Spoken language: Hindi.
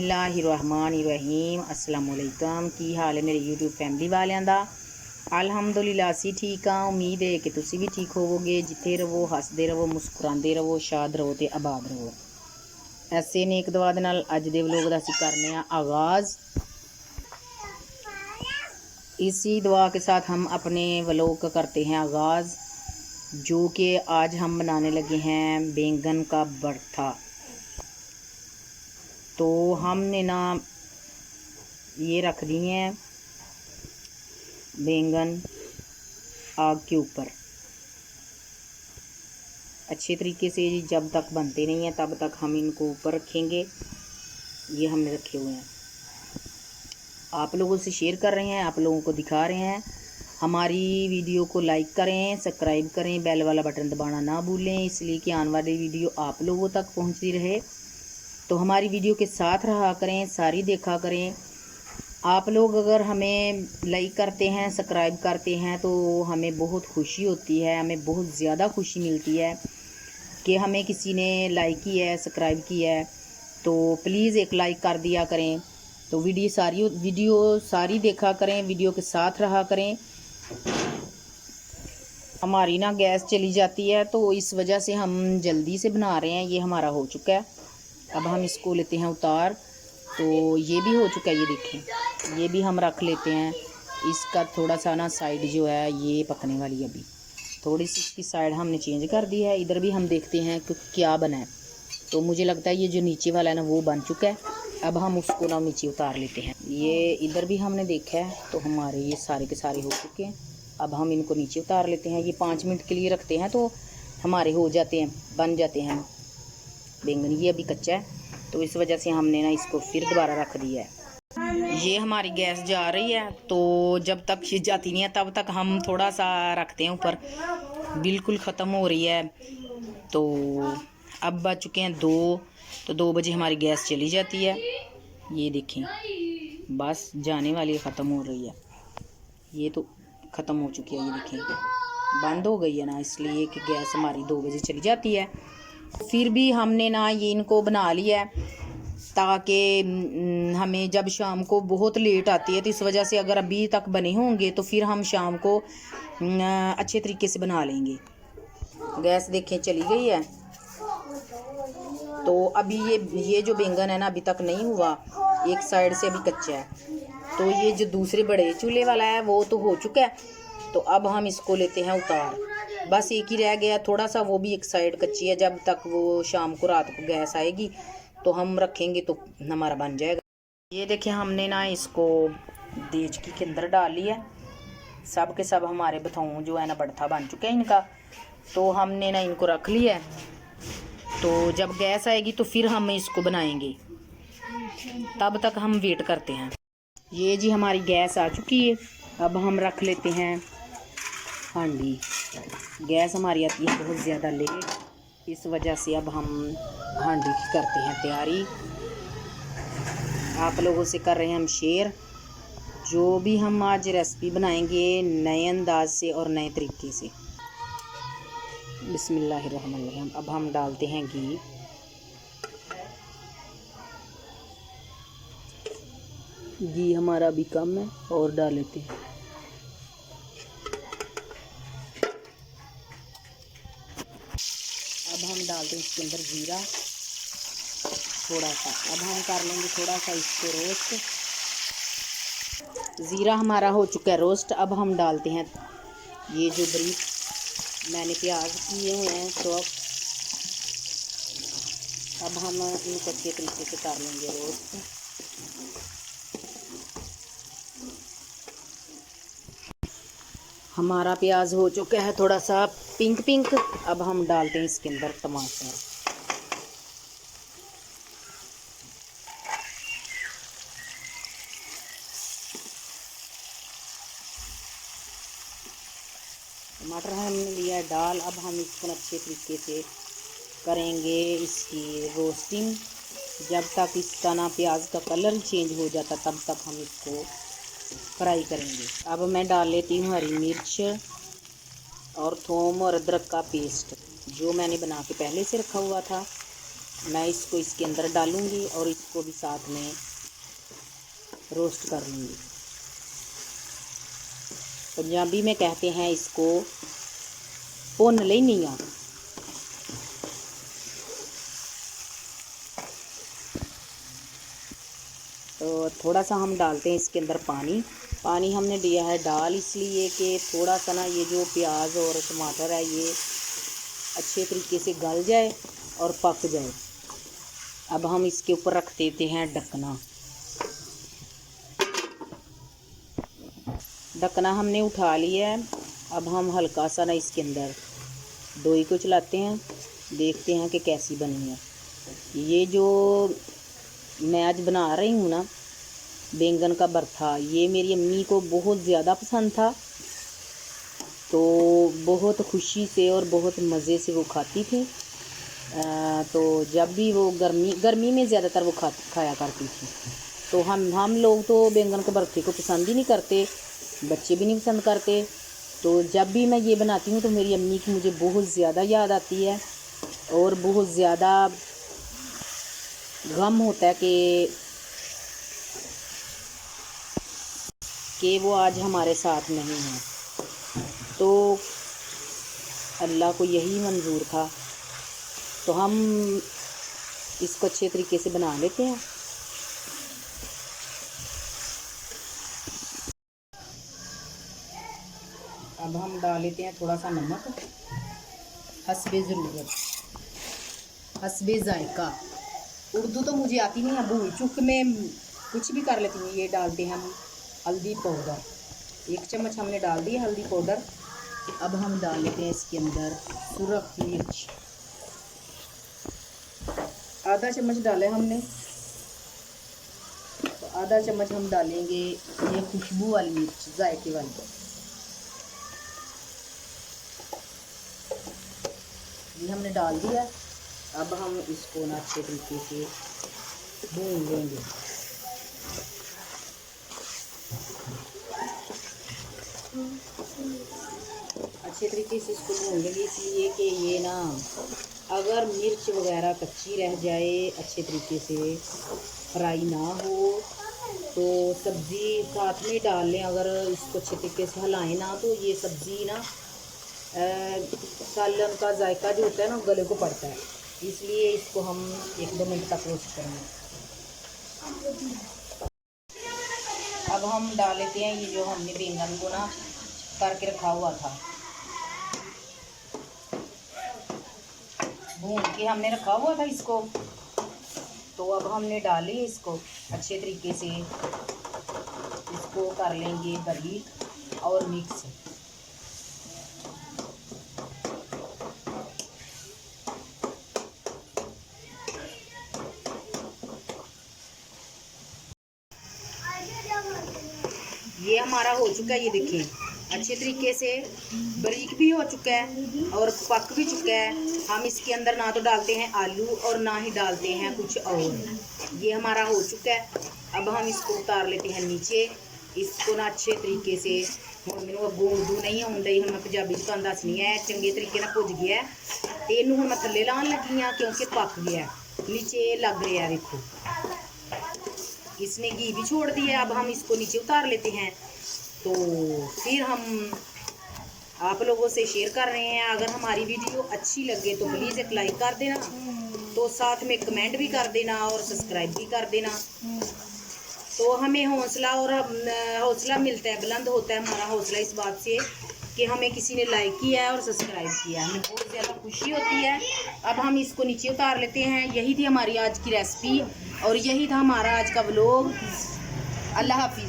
बिस्मिल्लाहिर्रहमानिर्रहीम। अस्सलाम वालेकुम। की हाल है मेरे यूट्यूब फैमिली वालियां दा? अल्हम्दुलिल्लाह असी ठीक हाँ। उम्मीद है कि तुसी भी ठीक होवोगे। जिथे रहो, हसदे रहो, मुस्कुराते रहो, शाद रहो ते आबाद रहो। ऐसे नेक दुआ दे नाल अज दे व्लॉग दा असी करने आगाज़। इसी दुआ के साथ हम अपने व्लॉग का करते हैं आगाज़, जो कि आज हम बनाने लगे हैं बैंगन का भरता। तो हमने ना ये रख दिए हैं बैंगन आग के ऊपर अच्छे तरीके से। जब तक बनते नहीं हैं तब तक हम इनको ऊपर रखेंगे। ये हमने रखे हुए हैं, आप लोगों से शेयर कर रहे हैं, आप लोगों को दिखा रहे हैं। हमारी वीडियो को लाइक करें, सब्सक्राइब करें, बेल वाला बटन दबाना ना भूलें, इसलिए कि आने वाली वीडियो आप लोगों तक पहुंचती रहे। तो हमारी वीडियो के साथ रहा करें, सारी देखा करें। आप लोग अगर हमें लाइक करते हैं, सब्सक्राइब करते हैं तो हमें बहुत खुशी होती है, हमें बहुत ज़्यादा खुशी मिलती है कि हमें किसी ने लाइक किया है, सब्सक्राइब किया है। तो प्लीज़ एक लाइक कर दिया करें। तो वीडियो सारी देखा करें, वीडियो के साथ रहा करें। हमारी ना गैस चली जाती है तो इस वजह से हम जल्दी से बना रहे हैं। ये हमारा हो चुका है, अब हम इसको लेते हैं उतार। तो ये भी हो चुका है, ये देखें, ये भी हम रख लेते हैं। इसका थोड़ा सा ना साइड जो है ये पकने वाली है, अभी थोड़ी सी इसकी साइड हमने चेंज कर दी है। इधर भी हम देखते हैं कि क्या बना है। तो मुझे लगता है ये जो नीचे वाला है ना वो बन चुका है। अब हम उसको ना नीचे उतार लेते हैं। ये इधर भी हमने देखा है तो हमारे ये सारे के सारे हो चुके हैं। अब हम इनको नीचे उतार लेते हैं। ये 5 मिनट के लिए रखते हैं तो हमारे हो जाते हैं, बन जाते हैं बैंगन। ये अभी कच्चा है तो इस वजह से हमने ना इसको फिर दोबारा रख दिया है। ये हमारी गैस जा रही है तो जब तक ये जाती नहीं है तब तक हम थोड़ा सा रखते हैं ऊपर। बिल्कुल ख़त्म हो रही है। तो अब बज चुके हैं 2, तो 2 बजे हमारी गैस चली जाती है। ये देखें, बस जाने वाली ख़त्म हो रही है। ये तो ख़त्म हो चुकी है, ये देखें बंद हो गई है ना, इसलिए कि गैस हमारी 2 बजे चली जाती है। फिर भी हमने ना ये इनको बना लिया है ताकि हमें जब शाम को बहुत लेट आती है तो इस वजह से अगर अभी तक बने होंगे तो फिर हम शाम को अच्छे तरीके से बना लेंगे। गैस देखें चली गई है। तो अभी ये जो बैंगन है ना अभी तक नहीं हुआ, एक साइड से अभी कच्चा है। तो ये जो दूसरे बड़े चूल्हे वाला है वो तो हो चुका है। तो अब हम इसको लेते हैं उतार। बस एक ही रह गया थोड़ा सा, वो भी एक साइड कच्ची है। जब तक वो शाम को रात को गैस आएगी तो हम रखेंगे तो हमारा बन जाएगा। ये देखिए हमने ना इसको देचकी के अंदर डाल लिया। सब के सब हमारे बथाऊ जो है ना भरता बन चुके हैं इनका। तो हमने ना इनको रख लिया है। तो जब गैस आएगी तो फिर हम इसको बनाएंगे, तब तक हम वेट करते हैं। ये जी हमारी गैस आ चुकी है। अब हम रख लेते हैं हांडी। गैस हमारी आती है बहुत ज़्यादा लेट, इस वजह से अब हम हांडी की करते हैं तैयारी। आप लोगों से कर रहे हैं हम शेयर। जो भी हम आज रेसिपी बनाएंगे नए अंदाज से और नए तरीके से। बिस्मिल्लाहिर्रहमानिर्रहीम। अब हम डालते हैं घी। घी हमारा भी कम है और डाल लेते हैं। अब हम डालते हैं इसके अंदर जीरा थोड़ा सा। अब हम कर लेंगे थोड़ा सा इसको रोस्ट। ज़ीरा हमारा हो चुका है रोस्ट। अब हम डालते हैं ये जो ब्रीक मैंने प्याज किए हुए हैं चॉप। अब हम इनको अच्छे तरीके से कर लेंगे रोस्ट। हमारा प्याज हो चुका है थोड़ा सा पिंक पिंक। अब हम डालते हैं इसके अंदर टमाटर। टमाटर हमने लिया डाल। अब हम इसको अच्छे तरीके से करेंगे इसकी रोस्टिंग। जब तक इसका ना प्याज का कलर चेंज हो जाता तब तक हम इसको फ्राई करेंगे। अब मैं डाल लेती हूँ हरी मिर्च और थूम और अदरक का पेस्ट जो मैंने बना के पहले से रखा हुआ था। मैं इसको इसके अंदर डालूंगी और इसको भी साथ में रोस्ट कर लूँगी। पंजाबी में कहते हैं इसको भुन लेनी आ। तो थोड़ा सा हम डालते हैं इसके अंदर पानी हमने दिया है डाल इसलिए कि थोड़ा सा ना ये जो प्याज और टमाटर है ये अच्छे तरीके से गल जाए और पक जाए। अब हम इसके ऊपर रख देते हैं ढकना हमने उठा लिया है। अब हम हल्का सा ना इसके अंदर दोई को चलाते हैं, देखते हैं कि कैसी बनी है। ये जो मैं आज बना रही हूँ ना बैंगन का भरता, ये मेरी अम्मी को बहुत ज़्यादा पसंद था, तो बहुत खुशी से और बहुत मज़े से वो खाती थी। तो जब भी वो गर्मी में ज़्यादातर वो खाया करती थी। तो हम लोग तो बैंगन के भरते को पसंद ही नहीं करते, बच्चे भी नहीं पसंद करते। तो जब भी मैं ये बनाती हूँ तो मेरी अम्मी की मुझे बहुत ज़्यादा याद आती है और बहुत ज़्यादा गम होता है कि वो आज हमारे साथ नहीं है। तो अल्लाह को यही मंजूर था, तो हम इसको अच्छे तरीके से बना लेते हैं। अब हम डाल लेते हैं थोड़ा सा नमक हस्बे ज़रूरत, हस्बे जायका। उर्दू तो मुझे आती नहीं है, भूल चुक में कुछ भी कर लेती हूँ। ये डालते हैं हम हल्दी पाउडर, 1 चम्मच हमने डाल दिया हल्दी पाउडर। अब हम डाल लेते हैं इसके अंदर सुरख मिर्च, आधा चम्मच डाले हमने। तो आधा चम्मच हम डालेंगे ये खुशबू वाली मिर्च, जायके वाली। ये हमने डाल दिया। अब हम इसको ना अच्छे तरीके से भून लेंगे। अच्छे तरीके से इसको भून लेंगे, इसलिए कि ये ना अगर मिर्च वगैरह कच्ची रह जाए, अच्छे तरीके से फ्राई ना हो, तो सब्ज़ी साथ में डाल लें। अगर इसको अच्छे तरीके से हिलाएं ना तो ये सब्ज़ी ना सालन का जायका जो होता है ना गले को पड़ता है, इसलिए इसको हम 1-2 मिनट तक रोस्ट करेंगे। अब हम डाल लेते हैं ये जो हमने बैंगन को ना करके रखा हुआ था, भून के हमने रखा हुआ था इसको। तो अब हमने डाली इसको अच्छे तरीके से, इसको कर लेंगे बारीक और मिक्स। ये हमारा हो चुका है, ये देखिए अच्छे तरीके से बारीक भी हो चुका है और पक भी चुका है। हम इसके अंदर ना तो डालते हैं आलू और ना ही डालते हैं कुछ और। ये हमारा हो चुका है। अब हम इसको उतार लेते हैं नीचे। इसको ना अच्छे तरीके से मैंने गोंदू नहीं आउंदी, हम पंजाबी च तुहानूं दसनी है, चंगे तरीके नाल भुज गया। इनू हुण मैं थल्ले लाण लगी हाँ क्योंकि पक गया, नीचे लग रहा है। देखो इसने घी भी छोड़ दिया। अब हम इसको नीचे उतार लेते हैं। तो फिर हम आप लोगों से शेयर कर रहे हैं, अगर हमारी वीडियो अच्छी लगे तो प्लीज़ एक लाइक कर देना, तो साथ में कमेंट भी कर देना और सब्सक्राइब भी कर देना। तो हमें हौसला मिलता है, बुलंद होता है हमारा हौसला इस बात से कि हमें किसी ने लाइक किया है और सब्सक्राइब किया है, हमें बहुत ज़्यादा खुशी होती है। अब हम इसको नीचे उतार लेते हैं। यही थी हमारी आज की रेसिपी और यही था हमारा आज का व्लॉग। अल्लाह हाफिज़।